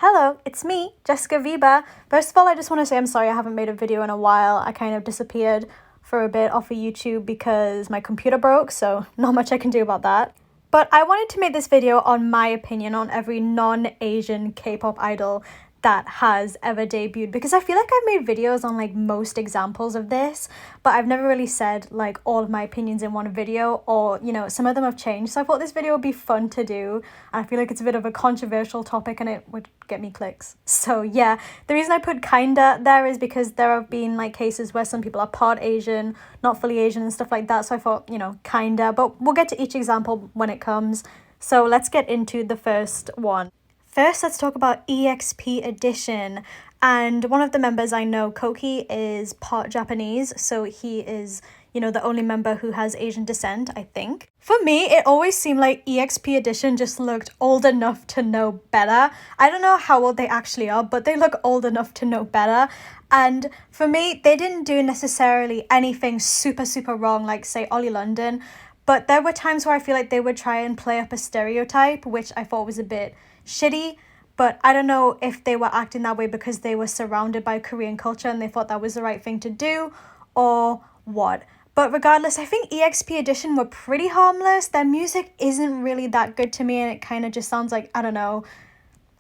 Hello, it's me, Jessica Viba. First of all, I just want to say I'm sorry I haven't made a video in a while. I kind of disappeared for a bit off of YouTube because my computer broke, so not much I can do about that. But I wanted to make this video on my opinion on every non-Asian K-pop idol that has ever debuted, because I feel like I've made videos on like most examples of this, but I've never really said like all of my opinions in one video, or you know, some of them have changed. So I thought this video would be fun to do, and I feel like it's a bit of a controversial topic and it would get me clicks. So yeah, the reason I put kinda there is because there have been like cases where some people are part Asian, not fully Asian and stuff like that, so I thought, you know, kinda, but we'll get to each example when it comes. So let's get into the first one. First, let's talk about Exp Edition, and one of the members I know, Koki, is part Japanese, so he is, you know, the only member who has Asian descent, I think. For me, it always seemed like Exp Edition just looked old enough to know better. I don't know how old they actually are, but they look old enough to know better. And for me, they didn't do necessarily anything super wrong, like say Ollie London, but there were times where I feel like they would try and play up a stereotype, which I thought was a bit shitty. But I don't know if they were acting that way because they were surrounded by Korean culture and they thought that was the right thing to do, or what. But regardless, I think Exp Edition were pretty harmless. Their music isn't really that good to me, and it kind of just sounds like, I don't know,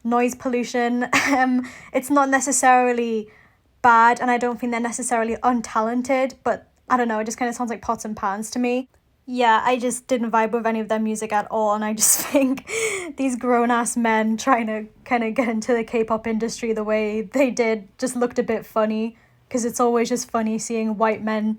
noise pollution. It's not necessarily bad, and I don't think they're necessarily untalented, but I don't know, it just kind of sounds like pots and pans to me. Yeah, I just didn't vibe with any of their music at all, and I just think these grown-ass men trying to kind of get into the K-pop industry the way they did just looked a bit funny, because it's always just funny seeing white men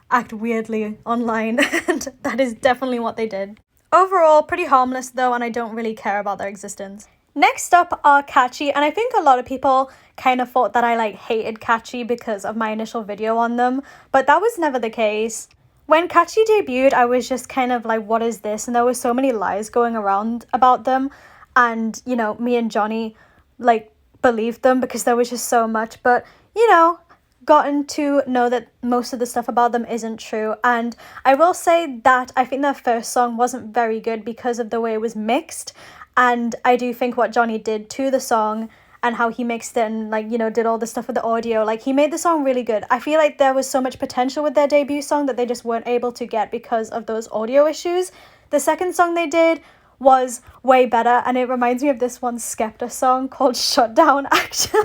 act weirdly online, and that is definitely what they did. Overall, pretty harmless though, and I don't really care about their existence. Next up are Catchy, and I think a lot of people kind of thought that I like hated Catchy because of my initial video on them, but that was never the case. When Catchy debuted, I was just kind of like, what is this? And there were so many lies going around about them. And, you know, me and Johnny, like, believed them because there was just so much. But, you know, gotten to know that most of the stuff about them isn't true. And I will say that I think their first song wasn't very good because of the way it was mixed. And I do think what Johnny did to the song and how he mixed it and, like, you know, did all the stuff with the audio, like, he made the song really good. I feel like there was so much potential with their debut song that they just weren't able to get because of those audio issues. The second song they did was way better, and it reminds me of this one Skepta song called Shutdown, actually.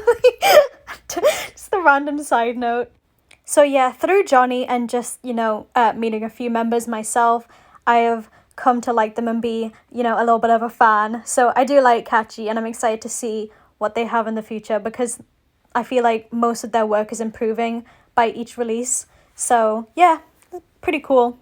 Just a random side note. So yeah, through Johnny and just, you know, meeting a few members myself, I have come to like them and be, you know, a little bit of a fan. So I do like Catchy, and I'm excited to see what they have in the future, because I feel like most of their work is improving by each release. So yeah, pretty cool.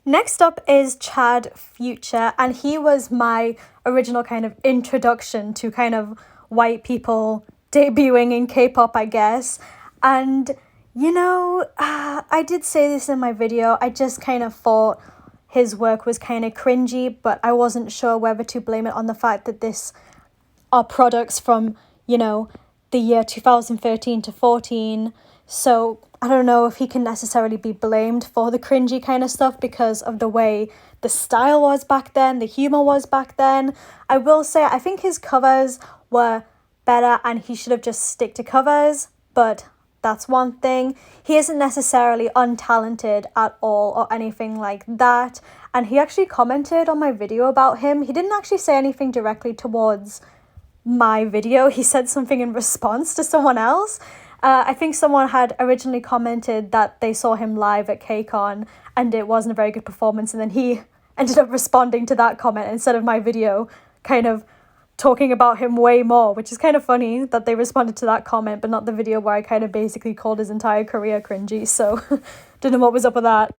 Next up is Chad Future, and he was my original kind of introduction to kind of white people debuting in K-pop, I guess. And, you know, I did say this in my video, I just kind of thought his work was kind of cringy, but I wasn't sure whether to blame it on the fact that this are products from, you know, the year 2013 to 14. So I don't know if he can necessarily be blamed for the cringy kind of stuff because of the way the style was back then, the humor was back then. I will say I think his covers were better and he should have just stick to covers, but that's one thing. He isn't necessarily untalented at all or anything like that. And he actually commented on my video about him. He didn't actually say anything directly towards my video. He said something in response to someone else. I think someone had originally commented that they saw him live at KCON and it wasn't a very good performance, and then he ended up responding to that comment instead of my video, kind of talking about him way more, which is kind of funny that they responded to that comment but not the video where I kind of basically called his entire career cringy. So don't know what was up with that.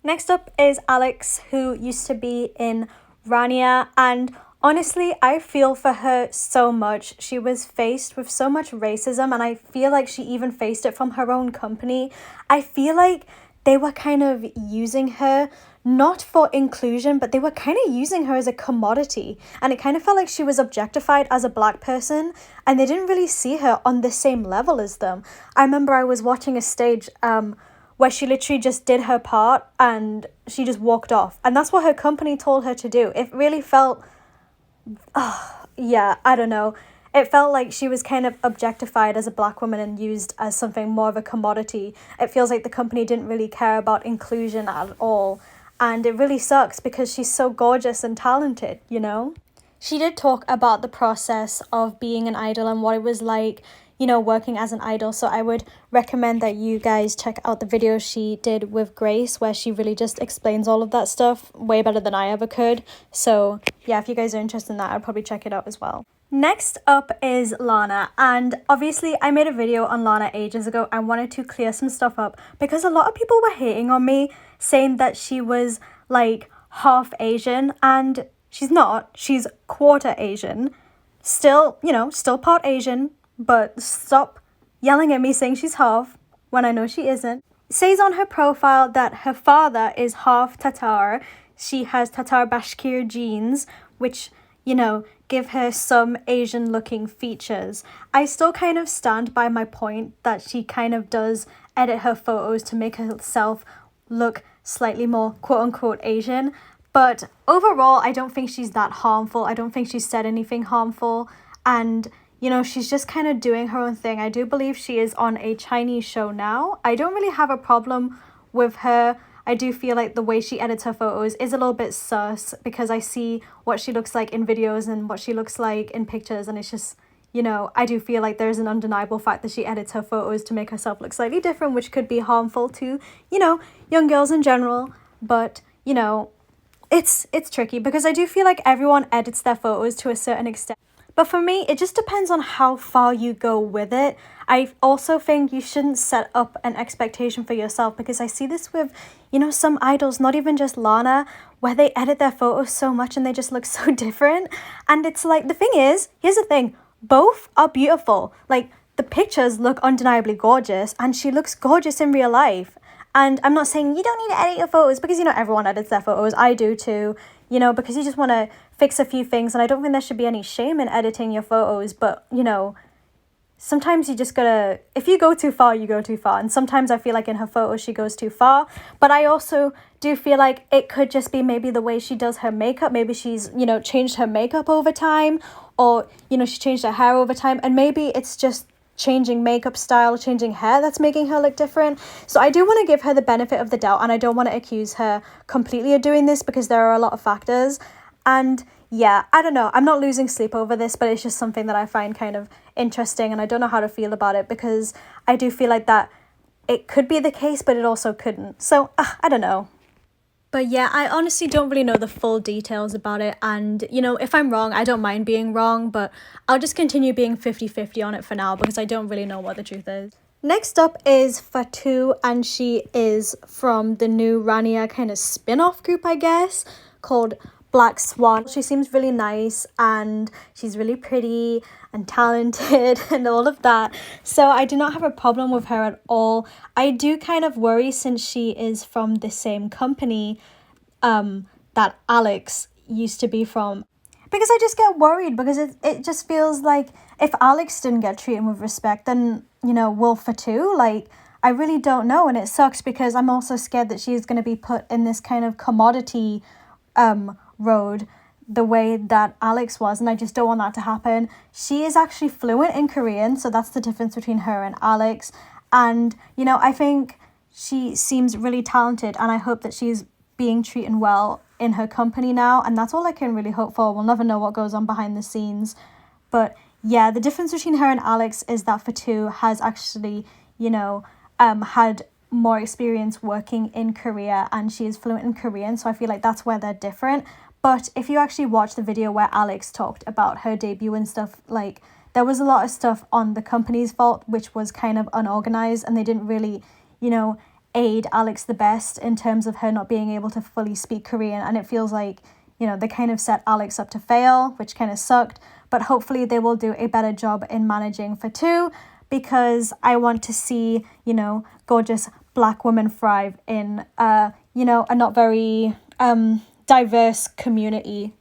Next up is Alex, who used to be in Rania, and honestly, I feel for her so much. She was faced with so much racism, and I feel like she even faced it from her own company. I feel like they were kind of using her not for inclusion, but they were kind of using her as a commodity, and it kind of felt like she was objectified as a black person, and they didn't really see her on the same level as them. I remember I was watching a stage where she literally just did her part and she just walked off, and that's what her company told her to do. It really felt, yeah, I don't know. It felt like she was kind of objectified as a black woman and used as something more of a commodity. It feels like the company didn't really care about inclusion at all. And it really sucks because she's so gorgeous and talented, you know? She did talk about the process of being an idol and what it was like, you know, working as an idol. So I would recommend that you guys check out the video she did with Grace, where she really just explains all of that stuff way better than I ever could. So yeah, if you guys are interested in that, I'd probably check it out as well. Next up is Lana, and obviously I made a video on Lana ages ago. I wanted to clear some stuff up because a lot of people were hating on me, saying that she was like half Asian, and she's not. She's quarter Asian. Still, you know, still part Asian, but stop yelling at me saying she's half when I know she isn't. It says on her profile that her father is half Tatar. She has Tatar Bashkir genes, which, you know, give her some Asian looking features. I still kind of stand by my point that she kind of does edit her photos to make herself look slightly more quote unquote Asian, but overall I don't think she's that harmful. I don't think she said anything harmful, and you know, she's just kind of doing her own thing. I do believe she is on a Chinese show now. I don't really have a problem with her. I do feel like the way she edits her photos is a little bit sus, because I see what she looks like in videos and what she looks like in pictures, and it's just, you know, I do feel like there's an undeniable fact that she edits her photos to make herself look slightly different, which could be harmful to, you know, young girls in general. But, you know, it's tricky because I do feel like everyone edits their photos to a certain extent. But for me, it just depends on how far you go with it. I also think you shouldn't set up an expectation for yourself, because I see this with, you know, some idols, not even just Lana, where they edit their photos so much and they just look so different. And it's like, the thing is, here's the thing, both are beautiful. Like, the pictures look undeniably gorgeous and she looks gorgeous in real life. And I'm not saying you don't need to edit your photos, because, you know, everyone edits their photos. I do too, you know, because you just want to fix a few things. And I don't think there should be any shame in editing your photos. But, you know, sometimes you just gotta, if you go too far, you go too far. And sometimes I feel like in her photos she goes too far. But I also do feel like it could just be maybe the way she does her makeup. Maybe she's, you know, changed her makeup over time, or, you know, she changed her hair over time. And maybe it's just changing makeup style, changing hair that's making her look different. So I do want to give her the benefit of the doubt, and I don't want to accuse her completely of doing this, because there are a lot of factors. And yeah, I don't know, I'm not losing sleep over this, but it's just something that I find kind of interesting, and I don't know how to feel about it, because I do feel like that it could be the case, but it also couldn't. So I don't know. But yeah, I honestly don't really know the full details about it, and, you know, if I'm wrong, I don't mind being wrong, but I'll just continue being 50-50 on it for now, because I don't really know what the truth is. Next up is Fatou, and she is from the new Rania kind of spin-off group, I guess, called Black Swan. She seems really nice, and she's really pretty and talented and all of that, so I do not have a problem with her at all. I do kind of worry, since she is from the same company that Alex used to be from, because I just get worried, because it just feels like if Alex didn't get treated with respect, then, you know, will Fatou? Like, I really don't know, and it sucks, because I'm also scared that she's going to be put in this kind of commodity road the way that Alex was, and I just don't want that to happen. She is actually fluent in Korean, so that's the difference between her and Alex. And, you know, I think she seems really talented, and I hope that she's being treated well in her company now, and that's all I can really hope for. We'll never know what goes on behind the scenes. But yeah, the difference between her and Alex is that Fatou has actually, you know, had more experience working in Korea, and she is fluent in Korean, so I feel like that's where they're different. But if you actually watch the video where Alex talked about her debut and stuff, like, there was a lot of stuff on the company's fault, which was kind of unorganized, and they didn't really, you know, aid Alex the best in terms of her not being able to fully speak Korean. And it feels like, you know, they kind of set Alex up to fail, which kind of sucked. But hopefully they will do a better job in managing Fatou, because I want to see, you know, gorgeous black women thrive in you know, a not very diverse community.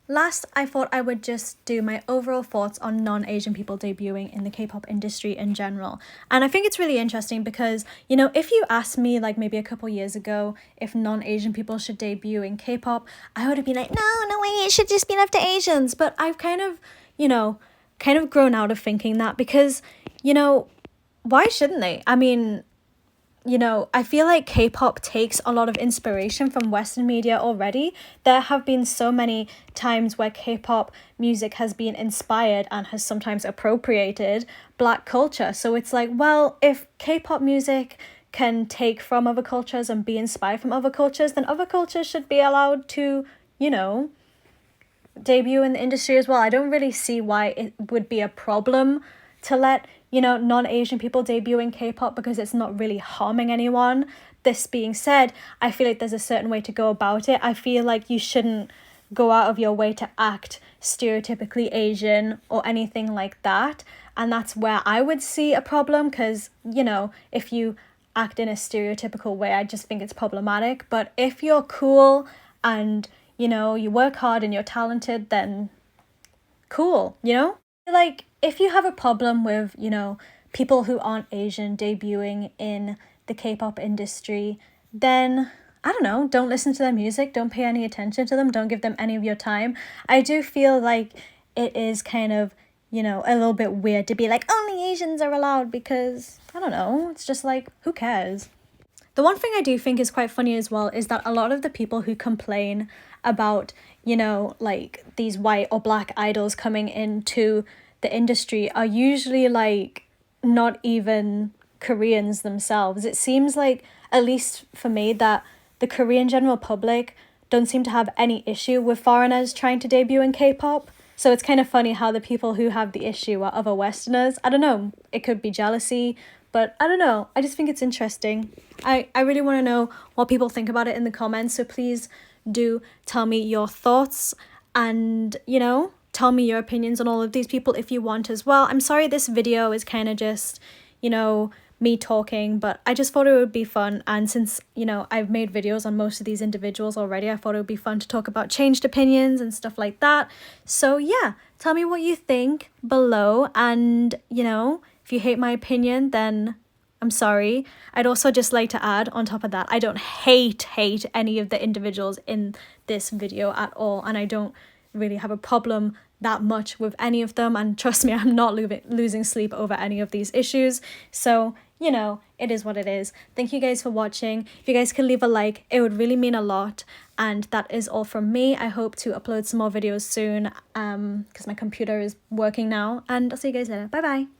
Last, I thought I would just do my overall thoughts on non-Asian people debuting in the K-pop industry in general. And I think it's really interesting because, you know, if you asked me like maybe a couple years ago if non-Asian people should debut in K-pop, I would have been like, no way, it should just be left to Asians. But I've kind of, you know, grown out of thinking that because, you know, why shouldn't they? I mean, you know, I feel like K-pop takes a lot of inspiration from Western media already. There have been so many times where K-pop music has been inspired and has sometimes appropriated Black culture. So it's like, well, if K-pop music can take from other cultures and be inspired from other cultures, then other cultures should be allowed to, you know, debut in the industry as well. I don't really see why it would be a problem to let, you know, non-Asian people debut in K-pop because it's not really harming anyone. This being said, I feel like there's a certain way to go about it. I feel like you shouldn't go out of your way to act stereotypically Asian or anything like that. And that's where I would see a problem because, you know, if you act in a stereotypical way, I just think it's problematic. But if you're cool and, you know, you work hard and you're talented, then cool, you know? Like, if you have a problem with, you know, people who aren't Asian debuting in the K-pop industry, then, I don't know, don't listen to their music, don't pay any attention to them, don't give them any of your time. I do feel like it is kind of, you know, a little bit weird to be like, only Asians are allowed because, I don't know, it's just like, who cares? The one thing I do think is quite funny as well is that a lot of the people who complain about, you know, like these white or Black idols coming into the industry are usually like not even Koreans themselves. It seems like, at least for me, that the Korean general public don't seem to have any issue with foreigners trying to debut in K-pop. So it's kind of funny how the people who have the issue are other Westerners. I don't know, it could be jealousy, but I don't know. I just think it's interesting. I really want to know what people think about it in the comments. So please do tell me your thoughts and, you know, tell me your opinions on all of these people if you want as well. I'm sorry this video is kind of just, you know, me talking, but I just thought it would be fun. And since, you know, I've made videos on most of these individuals already, I thought it would be fun to talk about changed opinions and stuff like that. So yeah, tell me what you think below. And, you know, if you hate my opinion, then I'm sorry. I'd also just like to add on top of that, I don't hate any of the individuals in this video at all. And I don't really have a problem that much with any of them. And trust me, I'm not losing sleep over any of these issues. So, you know, it is what it is. Thank you guys for watching. If you guys could leave a like, it would really mean a lot. And that is all from me. I hope to upload some more videos soon because my computer is working now. And I'll see you guys later. Bye bye.